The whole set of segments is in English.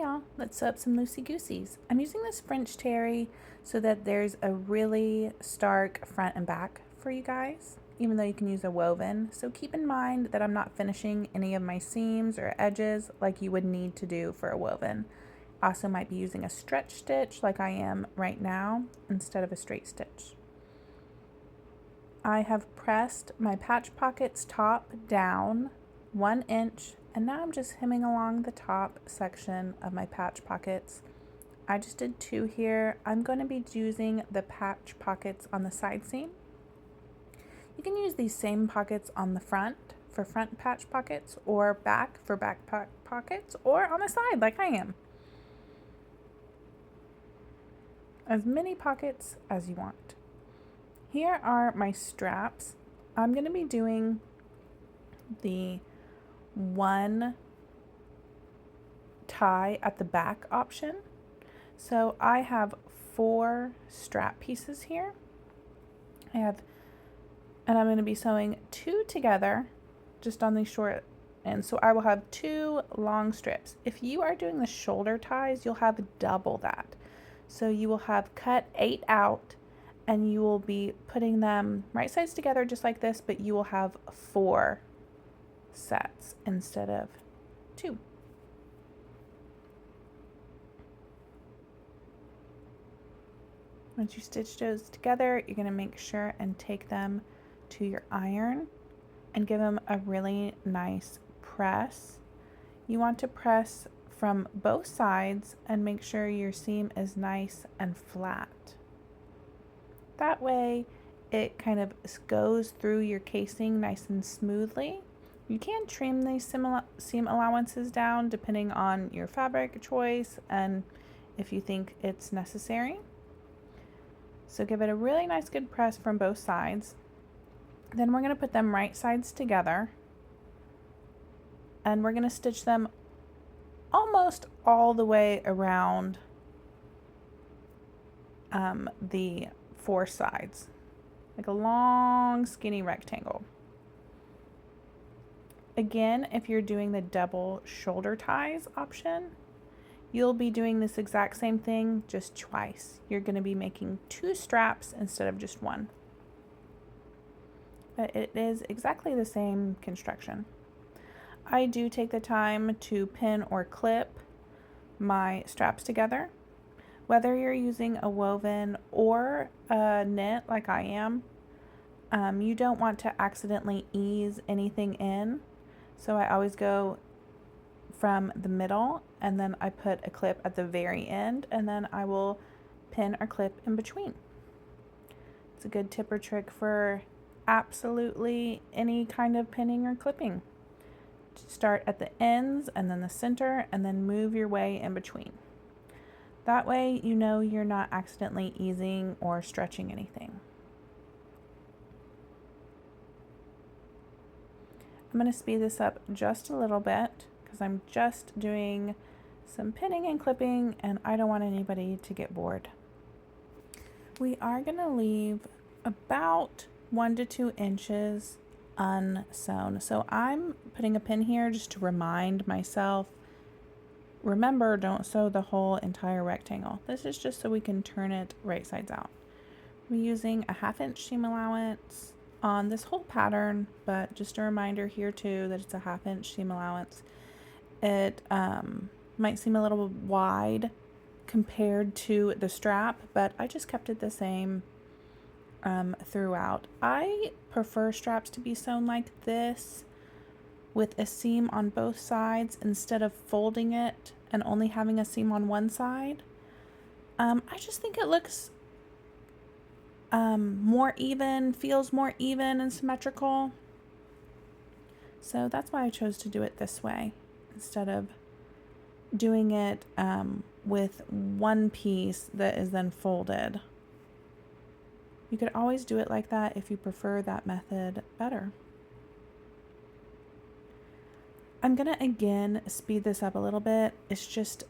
y'all, let's sew up some loosey gooseys. I'm using this French terry so that there's a really stark front and back for you guys, even though you can use a woven. So keep in mind that I'm not finishing any of my seams or edges like you would need to do for a woven. Also might be using a stretch stitch like I am right now instead of a straight stitch. I have pressed my patch pockets top down 1 inch, and now I'm just hemming along the top section of my patch pockets. I just did 2 here. I'm going to be using the patch pockets on the side seam. You can use these same pockets on the front for front patch pockets, or back for back pockets, or on the side like I am. As many pockets as you want. Here are my straps. I'm going to be doing the 1 tie at the back option. So I have 4 strap pieces here. And I'm going to be sewing 2 together just on these short ends. So I will have 2 long strips. If you are doing the shoulder ties, you'll have double that. So you will have cut 8 out, and you will be putting them right sides together just like this, but you will have 4 sets instead of 2. Once you stitch those together, you're going to make sure and take them to your iron and give them a really nice press. You want to press from both sides and make sure your seam is nice and flat. That way it kind of goes through your casing nice and smoothly. You can trim these seam allowances down depending on your fabric choice and if you think it's necessary. So give it a really nice good press from both sides. Then we're going to put them right sides together, and we're going to stitch them almost all the way around the 4 sides, like a long skinny rectangle. Again, if you're doing the double shoulder ties option, you'll be doing this exact same thing just twice. You're going to be making 2 straps instead of just 1. But it is exactly the same construction. I do take the time to pin or clip my straps together. Whether you're using a woven or a knit like I am, you don't want to accidentally ease anything in. So I always go from the middle, and then I put a clip at the very end, and then I will pin or clip in between. It's a good tip or trick for absolutely any kind of pinning or clipping. Start at the ends and then the center, and then move your way in between. That way you know you're not accidentally easing or stretching anything. I'm going to speed this up just a little bit because I'm just doing some pinning and clipping, and I don't want anybody to get bored. We are going to leave about 1 to 2 inches unsewn. So I'm putting a pin here just to remind myself, remember, don't sew the whole entire rectangle. This is just so we can turn it right sides out. I'm using a 1/2 inch seam allowance on this whole pattern, but just a reminder here too that it's a 1/2 inch seam allowance. It might seem a little wide compared to the strap, but I just kept it the same throughout. I prefer straps to be sewn like this with a seam on both sides instead of folding it and only having a seam on one side. I just think it looks more even, feels more even and symmetrical. So that's why I chose to do it this way instead of doing it with one piece that is then folded. You could always do it like that if you prefer that method better. I'm gonna again speed this up a little bit. It's just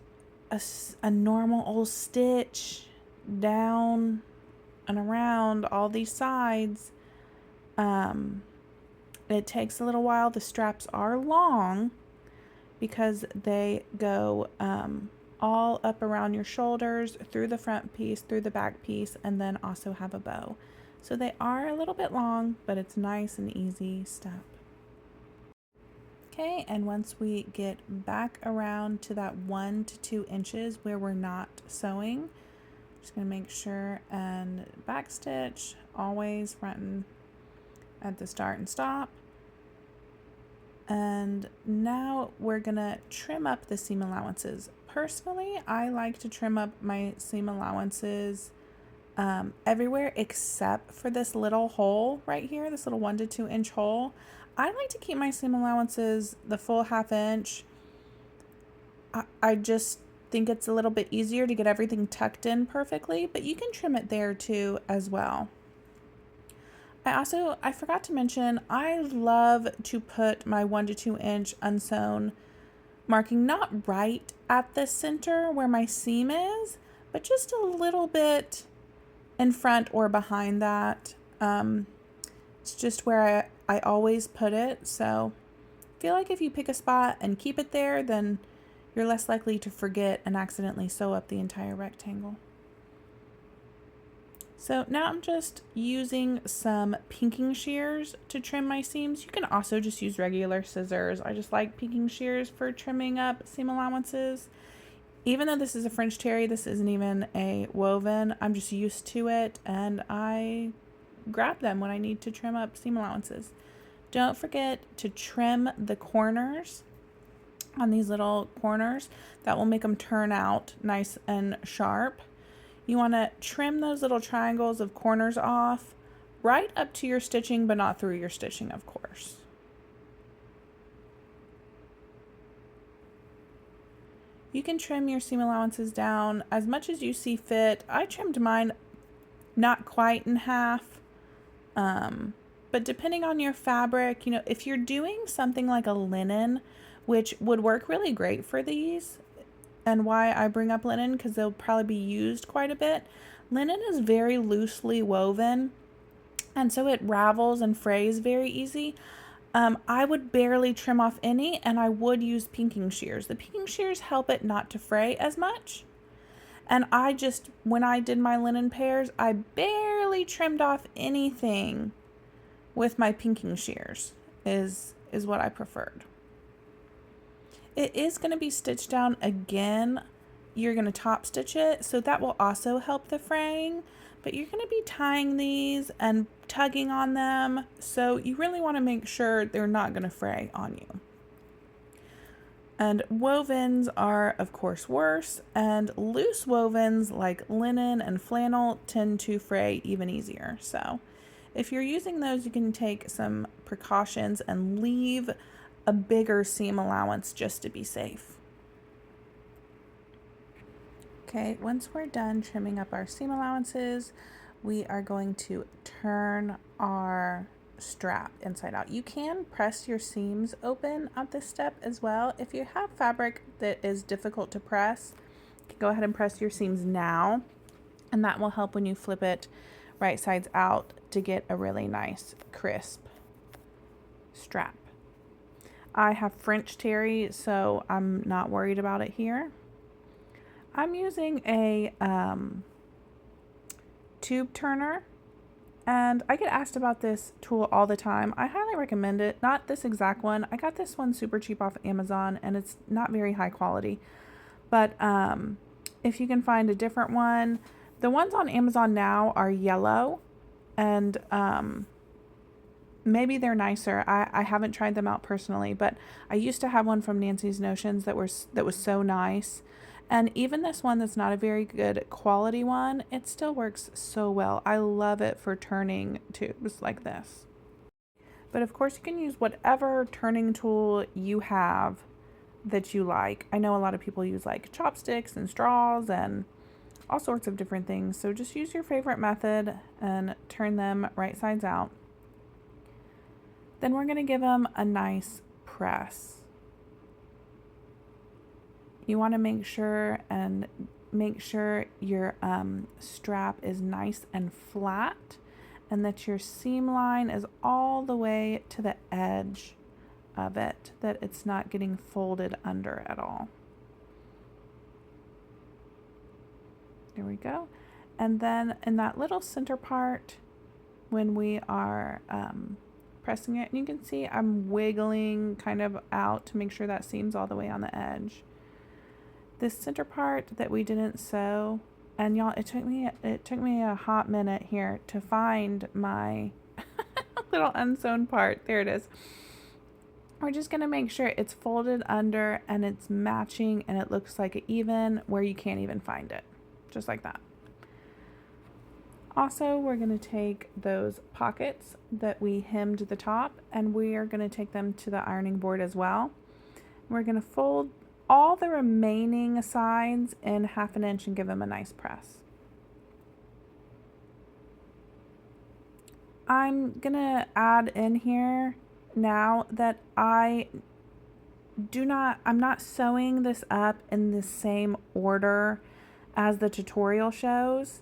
a normal old stitch down and around all these sides. It takes a little while. The straps are long because they go all up around your shoulders, through the front piece, through the back piece, and then also have a bow. So they are a little bit long, but it's nice and easy step. Okay, and once we get back around to that 1 to 2 inches where we're not sewing, just gonna make sure and back stitch, always front and at the start and stop. And now we're gonna trim up the seam allowances. Personally, I like to trim up my seam allowances everywhere except for this little hole right here, this little 1 to 2 inch hole. I like to keep my seam allowances the full 1/2 inch. I just think it's a little bit easier to get everything tucked in perfectly, but you can trim it there too as well. I forgot to mention, I love to put my 1 to 2 inch unsewn marking not right at the center where my seam is, but just a little bit in front or behind that. It's just where I always put it. So I feel like if you pick a spot and keep it there, then you're less likely to forget and accidentally sew up the entire rectangle. So now I'm just using some pinking shears to trim my seams. You can also just use regular scissors. I just like pinking shears for trimming up seam allowances. Even though this is a French terry, this isn't even a woven. I'm just used to it, and I grab them when I need to trim up seam allowances. Don't forget to trim the corners on these little corners. That will make them turn out nice and sharp. You want to trim those little triangles of corners off right up to your stitching, but not through your stitching, of course. You can trim your seam allowances down as much as you see fit. I trimmed mine not quite in half, but depending on your fabric, you know, if you're doing something like a linen, which would work really great for these, and why I bring up linen, because they'll probably be used quite a bit. Linen is very loosely woven, and so it ravels and frays very easy. I would barely trim off any, and I would use pinking shears. The pinking shears help it not to fray as much. And when I did my linen pairs, I barely trimmed off anything with my pinking shears, is what I preferred. It is going to be stitched down again. You're going to top stitch it, so that will also help the fraying, but you're going to be tying these and tugging on them, so you really want to make sure they're not going to fray on you. And wovens are, of course, worse, and loose wovens like linen and flannel tend to fray even easier. So if you're using those, you can take some precautions and leave a bigger seam allowance just to be safe. Okay, once we're done trimming up our seam allowances, we are going to turn our strap inside out. You can press your seams open at this step as well. If you have fabric that is difficult to press, you can go ahead and press your seams now, and that will help when you flip it right sides out to get a really nice crisp strap. I have French terry, so I'm not worried about it here. I'm using a tube turner, and I get asked about this tool all the time. I highly recommend it. Not this exact one. I got this one super cheap off Amazon, and it's not very high quality. But if you can find a different one, the ones on Amazon now are yellow, and maybe they're nicer. I haven't tried them out personally, but I used to have one from Nancy's Notions that was so nice. And even this one that's not a very good quality one, it still works so well. I love it for turning tubes like this. But of course you can use whatever turning tool you have that you like. I know a lot of people use like chopsticks and straws and all sorts of different things. So just use your favorite method and turn them right sides out. Then we're going to give them a nice press. You want to make sure your strap is nice and flat, and that your seam line is all the way to the edge of it, that it's not getting folded under at all. There we go. And then in that little center part, when we are pressing it, and you can see I'm wiggling kind of out to make sure that seam's all the way on the edge. This center part that we didn't sew, and y'all, it took me a hot minute here to find my little unsewn part. There it is. We're just gonna make sure it's folded under and it's matching and it looks like it even where you can't even find it, just like that. Also, we're going to take those pockets that we hemmed the top, and we are going to take them to the ironing board as well. We're going to fold all the remaining sides in 1/2 inch and give them a nice press. I'm going to add in here now that I'm not sewing this up in the same order as the tutorial shows.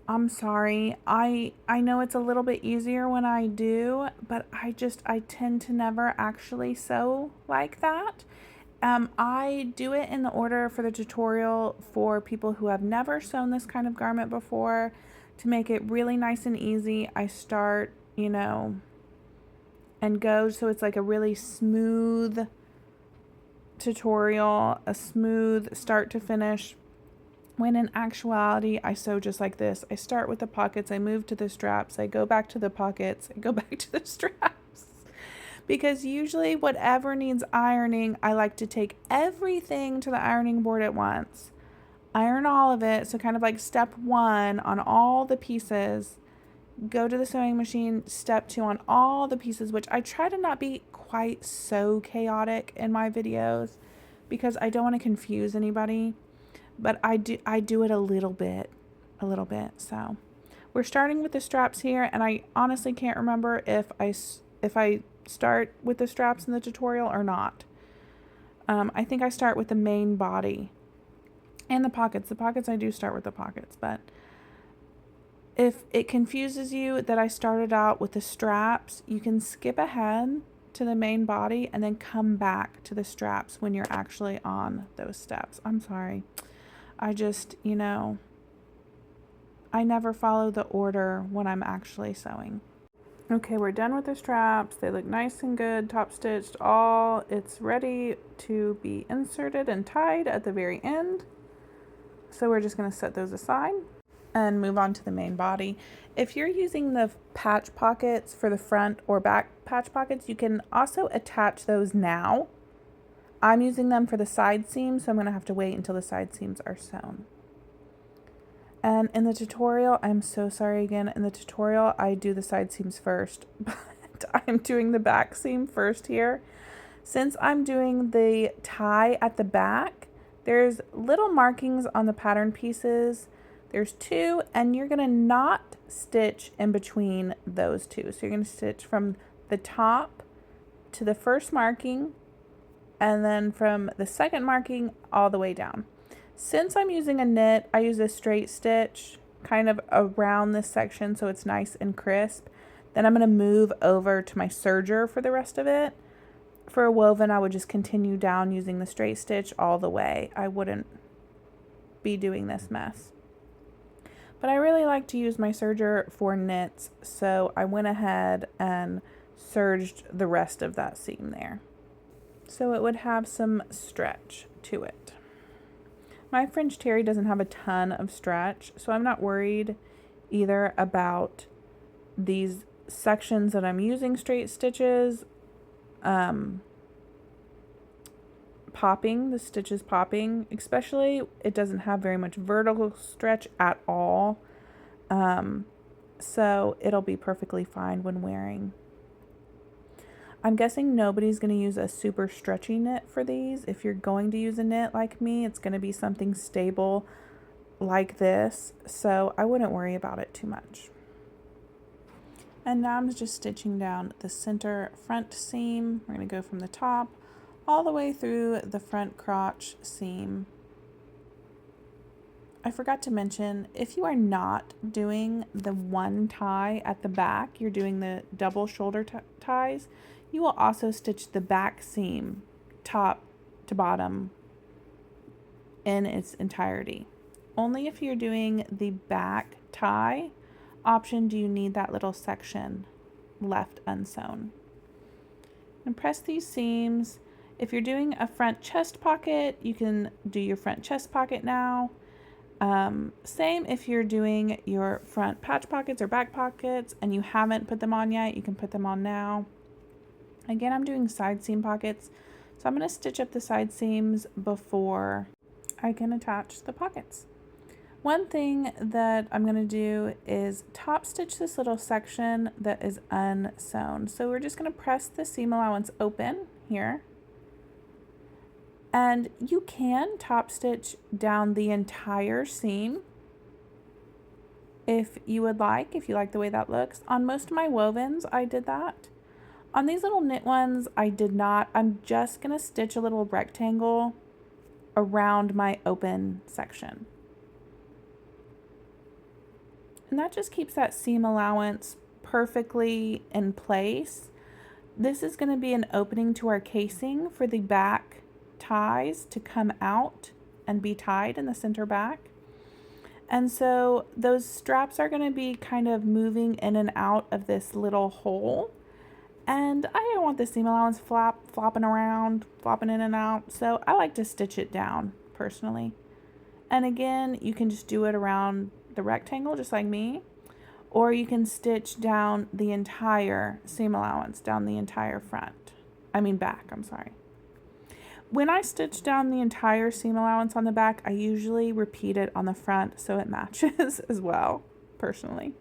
I'm sorry. I know it's a little bit easier when I do, but I tend to never actually sew like that. I do it in the order for the tutorial for people who have never sewn this kind of garment before to make it really nice and easy. I start, and go so it's like a really smooth tutorial, a smooth start to finish. When in actuality, I sew just like this. I start with the pockets, I move to the straps, I go back to the pockets, I go back to the straps. Because usually whatever needs ironing, I like to take everything to the ironing board at once. Iron all of it, so kind of like step 1 on all the pieces. Go to the sewing machine, step 2 on all the pieces, which I try to not be quite so chaotic in my videos because I don't want to confuse anybody. But I do it a little bit. So we're starting with the straps here, and I honestly can't remember if I start with the straps in the tutorial or not. I think I start with the main body and the pockets. The pockets, I do start with the pockets, but if it confuses you that I started out with the straps, you can skip ahead to the main body and then come back to the straps when you're actually on those steps. I'm sorry. I just, I never follow the order when I'm actually sewing. Okay, we're done with the straps. They look nice and good, top stitched, all. It's ready to be inserted and tied at the very end. So we're just gonna set those aside and move on to the main body. If you're using the patch pockets for the front or back patch pockets, you can also attach those now. I'm using them for the side seams, so I'm going to have to wait until the side seams are sewn. And in the tutorial, I'm so sorry again, in the tutorial I do the side seams first, but I'm doing the back seam first here. Since I'm doing the tie at the back, there's little markings on the pattern pieces. There's 2, and you're going to not stitch in between those 2. So you're going to stitch from the top to the first marking, and then from the second marking all the way down. Since I'm using a knit, I use a straight stitch kind of around this section so it's nice and crisp. Then I'm going to move over to my serger for the rest of it. For a woven, I would just continue down using the straight stitch all the way. I wouldn't be doing this mess. But I really like to use my serger for knits, so I went ahead and serged the rest of that seam there, so it would have some stretch to it. My French terry doesn't have a ton of stretch, so I'm not worried either about these sections that I'm using straight stitches popping, the stitches popping, especially it doesn't have very much vertical stretch at all, so it'll be perfectly fine when wearing. I'm guessing nobody's going to use a super stretchy knit for these. If you're going to use a knit like me, it's going to be something stable like this, so I wouldn't worry about it too much. And now I'm just stitching down the center front seam. We're going to go from the top all the way through the front crotch seam. I forgot to mention, if you are not doing the one tie at the back, you're doing the double shoulder ties, you will also stitch the back seam top to bottom in its entirety. Only if you're doing the back tie option do you need that little section left unsewn. And press these seams. If you're doing a front chest pocket, you can do your front chest pocket now. Same if you're doing your front patch pockets or back pockets and you haven't put them on yet, you can put them on now. Again, I'm doing side seam pockets, so I'm going to stitch up the side seams before I can attach the pockets. One thing that I'm going to do is top stitch this little section that is unsewn. So we're just going to press the seam allowance open here. And you can top stitch down the entire seam if you would like, if you like the way that looks. On most of my wovens, I did that. On these little knit ones, I did not. I'm just going to stitch a little rectangle around my open section. And that just keeps that seam allowance perfectly in place. This is going to be an opening to our casing for the back ties to come out and be tied in the center back. And so those straps are going to be kind of moving in and out of this little hole. And I don't want the seam allowance flopping around, flopping in and out. So I like to stitch it down personally. And again, you can just do it around the rectangle just like me. Or you can stitch down the entire seam allowance, down the entire back, I'm sorry. When I stitch down the entire seam allowance on the back, I usually repeat it on the front so it matches as well, personally.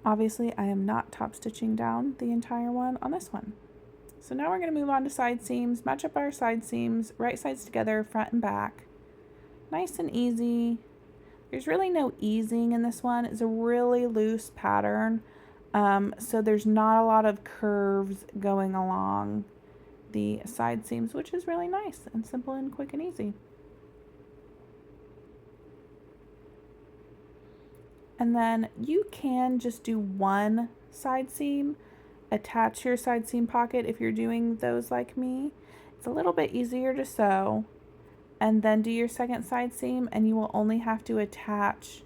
Obviously, I am not top stitching down the entire one on this one. So now we're going to move on to side seams, match up our side seams, right sides together, front and back. Nice and easy. There's really no easing in this one. It's a really loose pattern. So there's not a lot of curves going along the side seams, which is really nice and simple and quick and easy. And then you can just do one side seam, attach your side seam pocket if you're doing those like me. It's a little bit easier to sew. And then do your second side seam, and you will only have to attach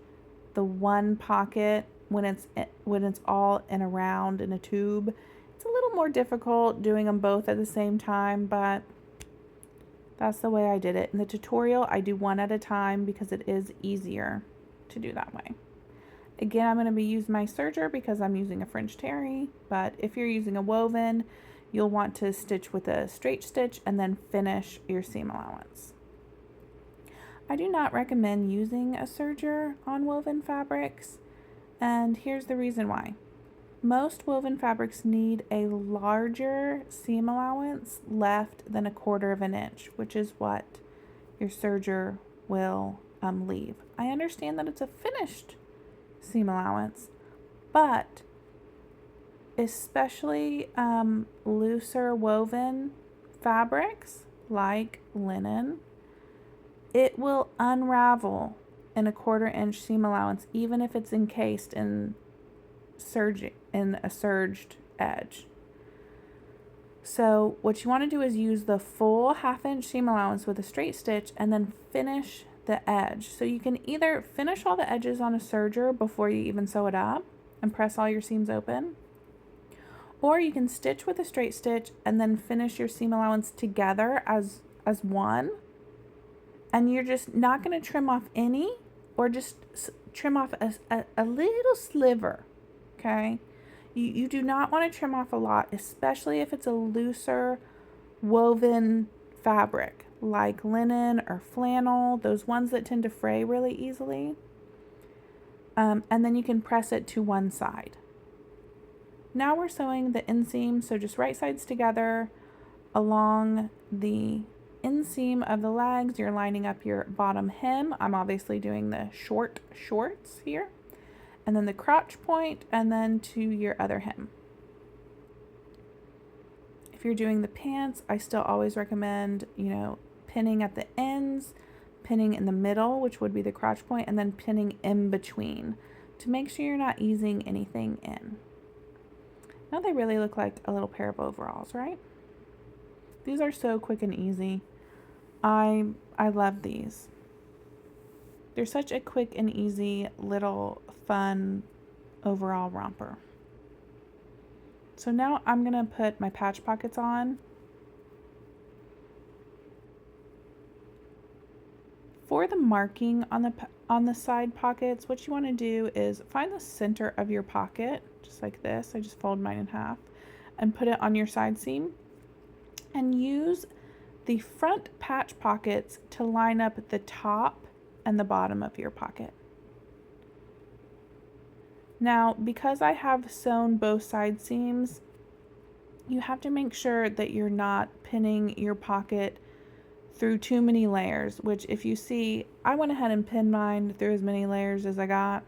the one pocket when it's all in a round in a tube. It's a little more difficult doing them both at the same time, but that's the way I did it. In the tutorial, I do one at a time because it is easier to do that way. Again, I'm going to be using my serger because I'm using a French terry, but if you're using a woven, you'll want to stitch with a straight stitch and then finish your seam allowance. I do not recommend using a serger on woven fabrics, and here's the reason why. Most woven fabrics need a larger seam allowance left than 1/4 of an inch, which is what your serger will leave. I understand that it's a finished seam allowance, but especially looser woven fabrics like linen, it will unravel in 1/4 inch seam allowance even if it's encased in a serged edge. So what you want to do is use the full 1/2 inch seam allowance with a straight stitch and then finish the edge. So you can either finish all the edges on a serger before you even sew it up and press all your seams open, or you can stitch with a straight stitch and then finish your seam allowance together as one, and you're just not going to trim off any, or just trim off a little sliver, okay? You do not want to trim off a lot, especially if it's a looser woven fabric like linen or flannel, those ones that tend to fray really easily. And then you can press it to one side. Now we're sewing the inseam, so just right sides together along the inseam of the legs. You're lining up your bottom hem. I'm obviously doing the shorts here, and then the crotch point, and then to your other hem. If you're doing the pants, I still always recommend, pinning at the ends, pinning in the middle, which would be the crotch point, and then pinning in between to make sure you're not easing anything in. Now they really look like a little pair of overalls, right? These are so quick and easy. I love these. They're such a quick and easy little fun overall romper. So now I'm going to put my patch pockets on. For the marking on the side pockets, what you want to do is find the center of your pocket, just like this. I just fold mine in half and put it on your side seam, and use the front patch pockets to line up the top and the bottom of your pocket. Now, because I have sewn both side seams, you have to make sure that you're not pinning your pocket through too many layers, which if you see, I went ahead and pinned mine through as many layers as I got.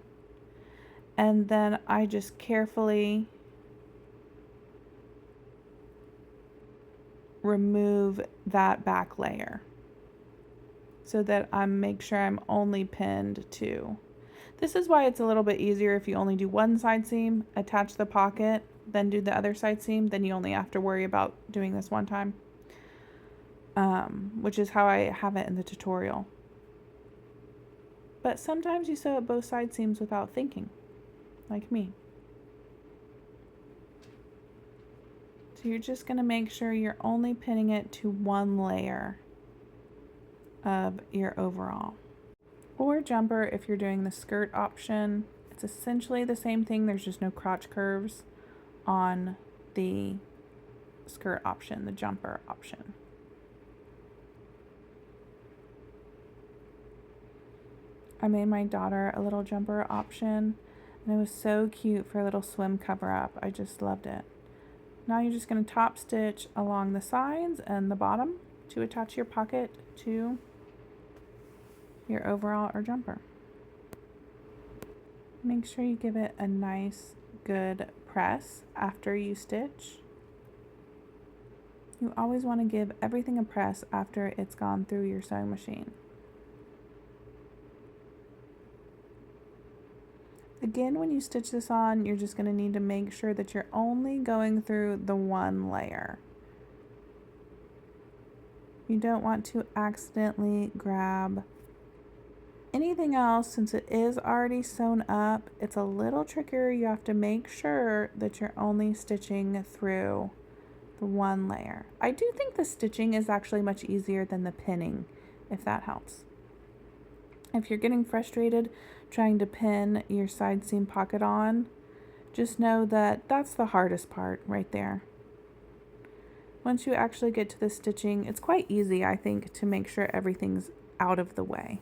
And then I just carefully remove that back layer so that I make sure I'm only pinned two. This is why it's a little bit easier if you only do one side seam, attach the pocket, then do the other side seam, then you only have to worry about doing this one time, which is how I have it in the tutorial. But sometimes you sew at both side seams without thinking, like me. So you're just going to make sure you're only pinning it to one layer of your overall. Or jumper if you're doing the skirt option. It's essentially the same thing, there's just no crotch curves on the skirt option, the jumper option. I made my daughter a little jumper option, and it was so cute for a little swim cover up. I just loved it. Now you're just going to top stitch along the sides and the bottom to attach your pocket to your overall or jumper. Make sure you give it a nice good press after you stitch. You always want to give everything a press after it's gone through your sewing machine. Again, when you stitch this on, you're just going to need to make sure that you're only going through the one layer. You don't want to accidentally grab anything else. Since it is already sewn up, it's a little trickier. You have to make sure that you're only stitching through the one layer. I do think the stitching is actually much easier than the pinning, if that helps. If you're getting frustrated trying to pin your side seam pocket on, just know that that's the hardest part right there. Once you actually get to the stitching, it's quite easy, I think, to make sure everything's out of the way.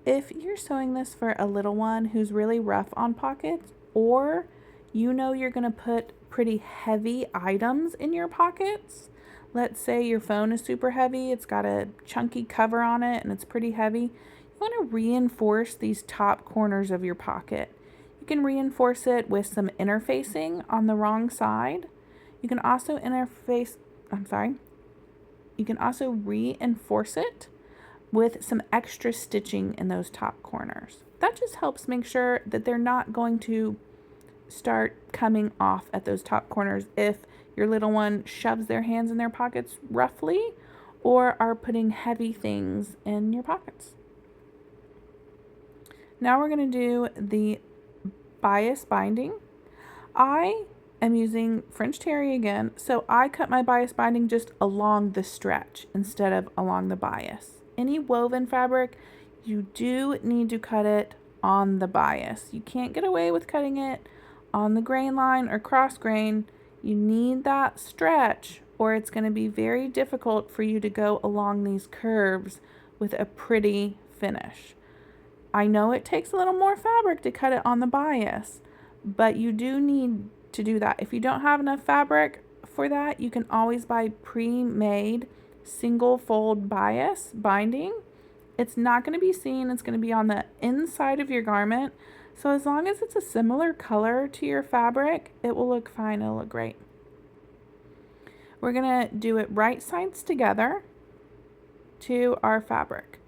If you're sewing this for a little one who's really rough on pockets, or you know you're going to put pretty heavy items in your pockets, let's say your phone is super heavy, it's got a chunky cover on it and it's pretty heavy, you want to reinforce these top corners of your pocket. You can reinforce it with some interfacing on the wrong side. You can also reinforce it with some extra stitching in those top corners. That just helps make sure that they're not going to start coming off at those top corners if your little one shoves their hands in their pockets roughly or are putting heavy things in your pockets. Now we're going to do the bias binding. I am using French terry again, so I cut my bias binding just along the stretch instead of along the bias. Any woven fabric, you do need to cut it on the bias. You can't get away with cutting it on the grain line or cross grain. You need that stretch, or it's going to be very difficult for you to go along these curves with a pretty finish. I know it takes a little more fabric to cut it on the bias, but you do need to do that. If you don't have enough fabric for that, you can always buy pre-made single fold bias binding. It's not going to be seen, it's going to be on the inside of your garment. So as long as it's a similar color to your fabric, it will look fine, it'll look great. We're going to do it right sides together to our fabric.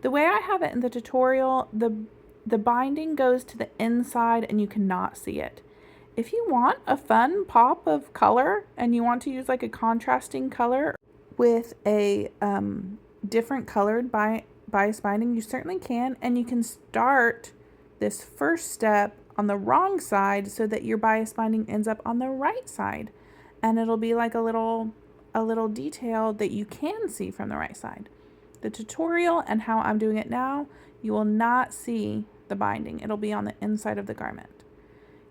The way I have it in the tutorial, the binding goes to the inside and you cannot see it. If you want a fun pop of color and you want to use like a contrasting color with a different colored bias binding, you certainly can. And you can start this first step on the wrong side so that your bias binding ends up on the right side. And it'll be like a little detail that you can see from the right side. The tutorial and how I'm doing it now, you will not see the binding. It'll be on the inside of the garment.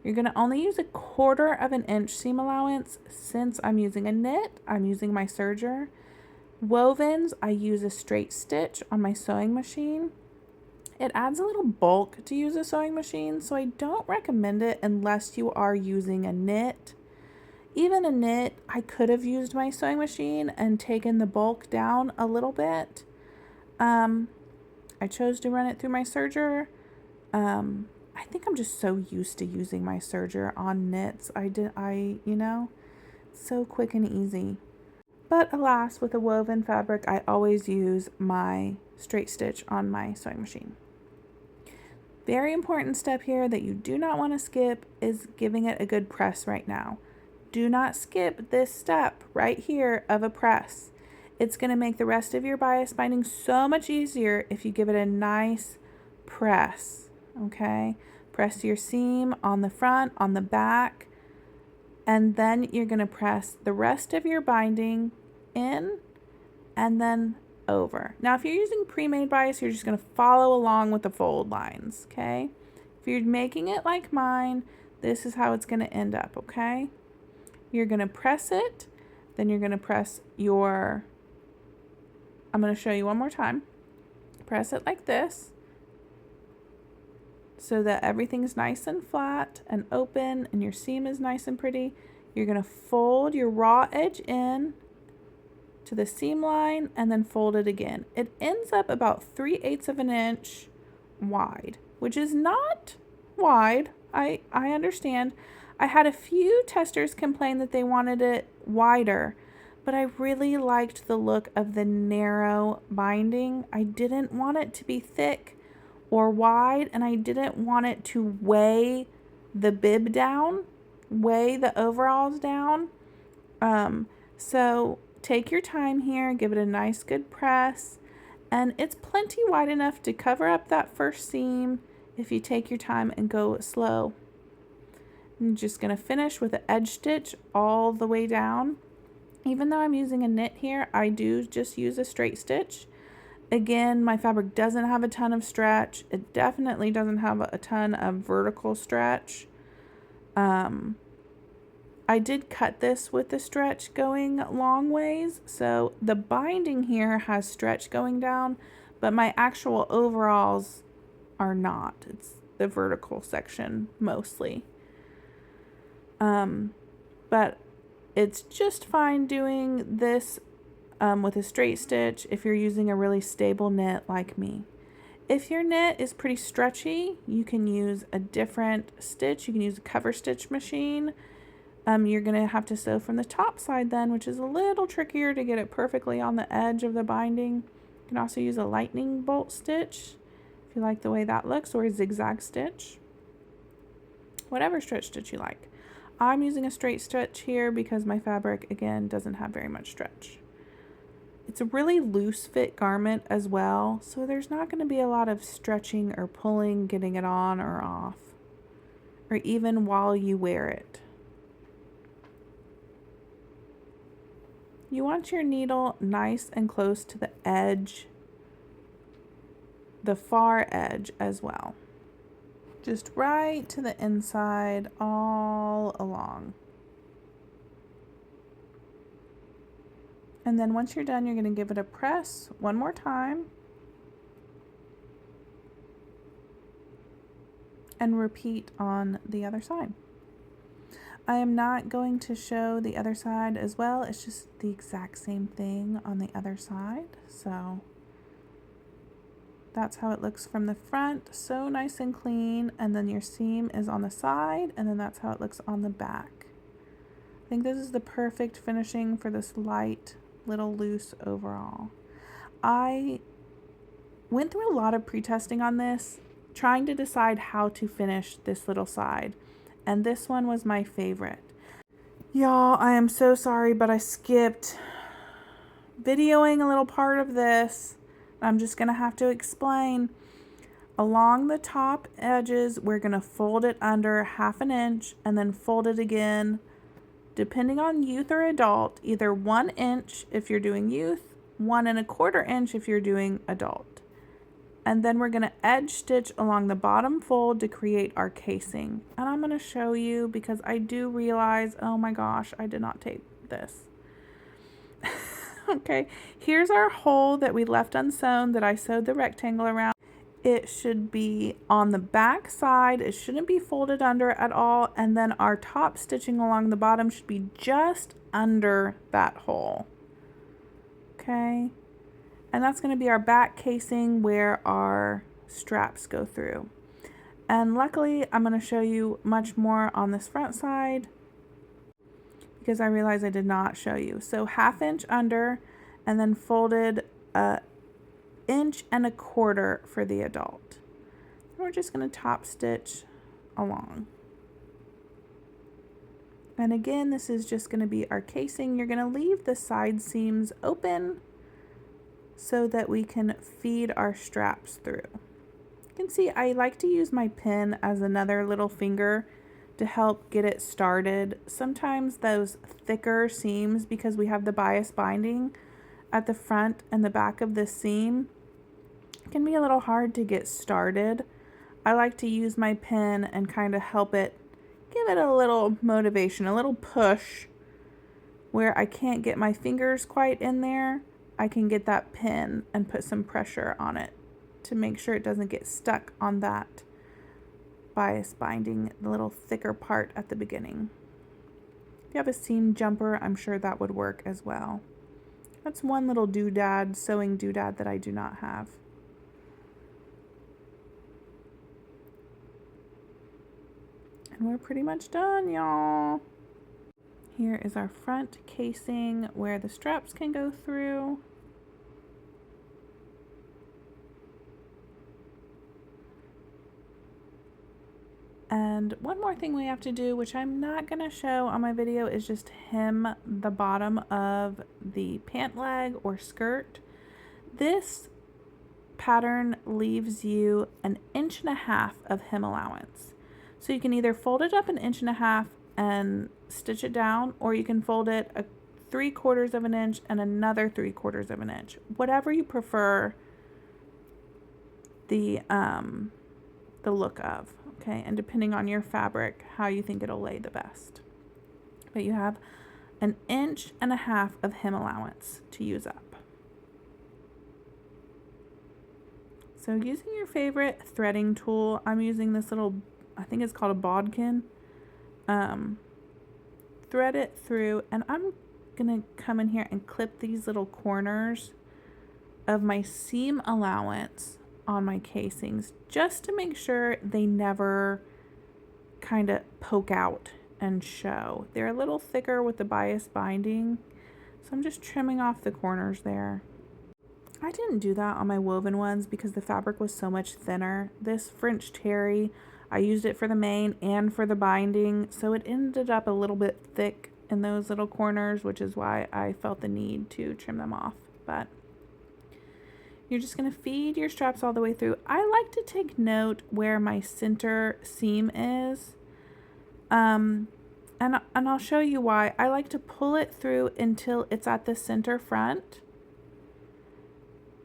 You're going to only use 1/4 of an inch seam allowance. Since I'm using a knit, I'm using my serger. Wovens, I use a straight stitch on my sewing machine. It adds a little bulk to use a sewing machine, so I don't recommend it unless you are using a knit. Even a knit, I could have used my sewing machine and taken the bulk down a little bit. I chose to run it through my serger. I think I'm just so used to using my serger on knits. So quick and easy. But alas, with a woven fabric, I always use my straight stitch on my sewing machine. Very important step here that you do not want to skip is giving it a good press right now. Do not skip this step right here of a press. It's going to make the rest of your bias binding so much easier if you give it a nice press. Okay? Press your seam on the front, on the back, and then you're going to press the rest of your binding in and then over. Now, if you're using pre-made bias, you're just going to follow along with the fold lines, okay? If you're making it like mine, this is how it's going to end up, okay? You're going to press it, then you're going to press your, I'm going to show you one more time. Press it like this so that everything's nice and flat and open and your seam is nice and pretty. You're going to fold your raw edge in to the seam line and then fold it again. It ends up about 3/8 of an inch wide, which is not wide. I understand. I had a few testers complain that they wanted it wider, but I really liked the look of the narrow binding. I didn't want it to be thick or wide, and I didn't want it to weigh the bib down, weigh the overalls down. So take your time here, give it a nice good press, and it's plenty wide enough to cover up that first seam if you take your time and go slow. I'm just going to finish with an edge stitch all the way down. Even though I'm using a knit here, I do just use a straight stitch. Again, my fabric doesn't have a ton of stretch. It definitely doesn't have a ton of vertical stretch. I did cut this with the stretch going long ways, so the binding here has stretch going down, but my actual overalls are not. It's the vertical section mostly. But it's just fine doing this with a straight stitch if you're using a really stable knit like me. If your knit is pretty stretchy, you can use a different stitch. You can use a cover stitch machine. You're going to have to sew from the top side then, which is a little trickier to get it perfectly on the edge of the binding. You can also use a lightning bolt stitch if you like the way that looks, or a zigzag stitch. Whatever stretch stitch you like. I'm using a straight stitch here because my fabric, again, doesn't have very much stretch. It's a really loose fit garment as well, so there's not going to be a lot of stretching or pulling, getting it on or off, or even while you wear it. You want your needle nice and close to the edge, the far edge as well. Just right to the inside all along. And then once you're done, you're going to give it a press one more time and repeat on the other side. I am not going to show the other side as well. It's just the exact same thing on the other side. So that's how it looks from the front. So nice and clean. And then your seam is on the side. And then that's how it looks on the back. I think this is the perfect finishing for this light little loose overall. I went through a lot of pre-testing on this, trying to decide how to finish this little side. and this one was my favorite. Y'all, I am so sorry, but I skipped videoing a little part of this. I'm just gonna have to explain. Along the top edges, we're gonna fold it under 1/2 inch and then fold it again, depending on youth or adult, either 1 inch if you're doing youth, 1 1/4 inch if you're doing adult. And then we're gonna edge stitch along the bottom fold to create our casing. And I'm gonna show you because I do realize, oh my gosh, I did not tape this. Okay, here's our hole that we left unsewn that I sewed the rectangle around. It should be on the back side. It shouldn't be folded under at all. And then our top stitching along the bottom should be just under that hole. Okay. And that's going to be our back casing where our straps go through. And luckily, I'm going to show you much more on this front side because I realized I did not show you. So 1/2 inch under and then folded 1 1/4 inch for the adult. We're just going to top stitch along. And again, this is just going to be our casing. You're going to leave the side seams open so that we can feed our straps through. You can see I like to use my pin as another little finger to help get it started. Sometimes those thicker seams, because we have the bias binding at the front and the back of the seam, can be a little hard to get started. I like to use my pin and kind of help it, give it a little motivation, a little push where I can't get my fingers quite in there. I can get that pin and put some pressure on it to make sure it doesn't get stuck on that bias binding, the little thicker part at the beginning. If you have a seam jumper, I'm sure that would work as well. That's one little doodad, sewing doodad that I do not have. And we're pretty much done, y'all. Here is our front casing where the straps can go through. And one more thing we have to do, which I'm not going to show on my video, is just hem the bottom of the pant leg or skirt. This pattern leaves you 1.5 inches of hem allowance. So you can either fold it up 1.5 inches and stitch it down, or you can fold it 3/4 inch and another 3/4 inch, whatever you prefer the look of, okay, and depending on your fabric, how you think it'll lay the best. But you have 1.5 inches of hem allowance to use up. So using your favorite threading tool, I'm using this little, I think it's called a bodkin. Thread it through, and I'm gonna come in here and clip these little corners of my seam allowance on my casings just to make sure they never kind of poke out and show. They're a little thicker with the bias binding, so I'm just trimming off the corners there. I didn't do that on my woven ones because the fabric was so much thinner. This French terry, I used it for the mane and for the binding, so it ended up a little bit thick in those little corners, which is why I felt the need to trim them off. But you're just going to feed your straps all the way through. I like to take note where my center seam is, and I'll show you why. I like to pull it through until it's at the center front.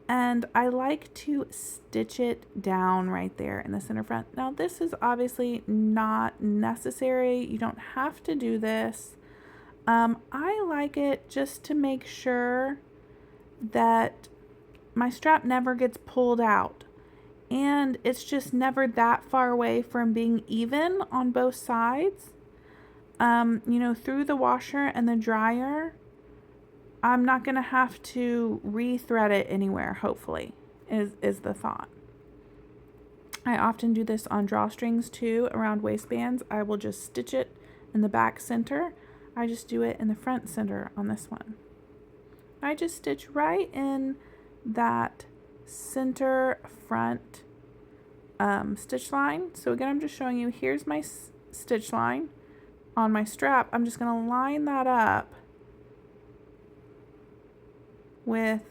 And I like to stitch it down right there in the center front. Now this is obviously not necessary. You don't have to do this. I like it just to make sure that my strap never gets pulled out. And it's just never that far away from being even on both sides. You know, through the washer and the dryer, I'm not going to have to re-thread it anywhere, hopefully, is the thought. I often do this on drawstrings too, around waistbands. I will just stitch it in the back center. I just do it in the front center on this one. I just stitch right in that center front stitch line. So again, I'm just showing you, here's my stitch line on my strap, I'm just going to line that up with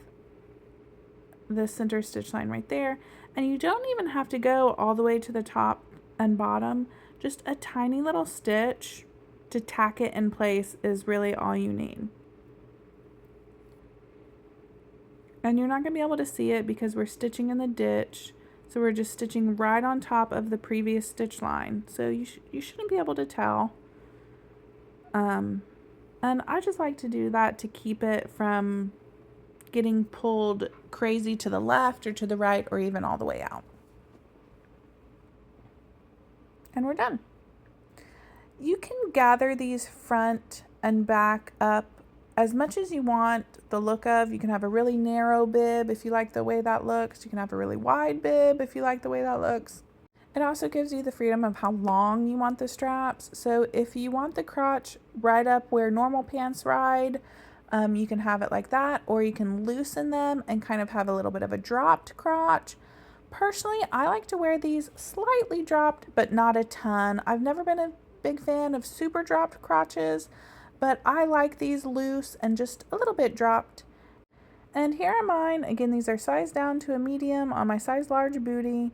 the center stitch line right there. And you don't even have to go all the way to the top and bottom. Just a tiny little stitch to tack it in place is really all you need. And you're not going to be able to see it because we're stitching in the ditch. So we're just stitching right on top of the previous stitch line. So you shouldn't be able to tell. And I just like to do that to keep it from getting pulled crazy to the left or to the right or even all the way out. And we're done. You can gather these front and back up as much as you want the look of. You can have a really narrow bib if you like the way that looks. You can have a really wide bib if you like the way that looks. It also gives you the freedom of how long you want the straps. So if you want the crotch right up where normal pants ride, you can have it like that, or you can loosen them and kind of have a little bit of a dropped crotch. Personally, I like to wear these slightly dropped, but not a ton. I've never been a big fan of super dropped crotches, but I like these loose and just a little bit dropped. And here are mine. Again, these are sized down to a medium on my size large booty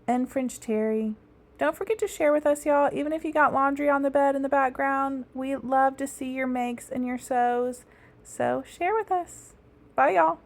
and French terry. Don't forget to share with us, y'all. Even if you got laundry on the bed in the background, we love to see your makes and your sews. So share with us. Bye, y'all.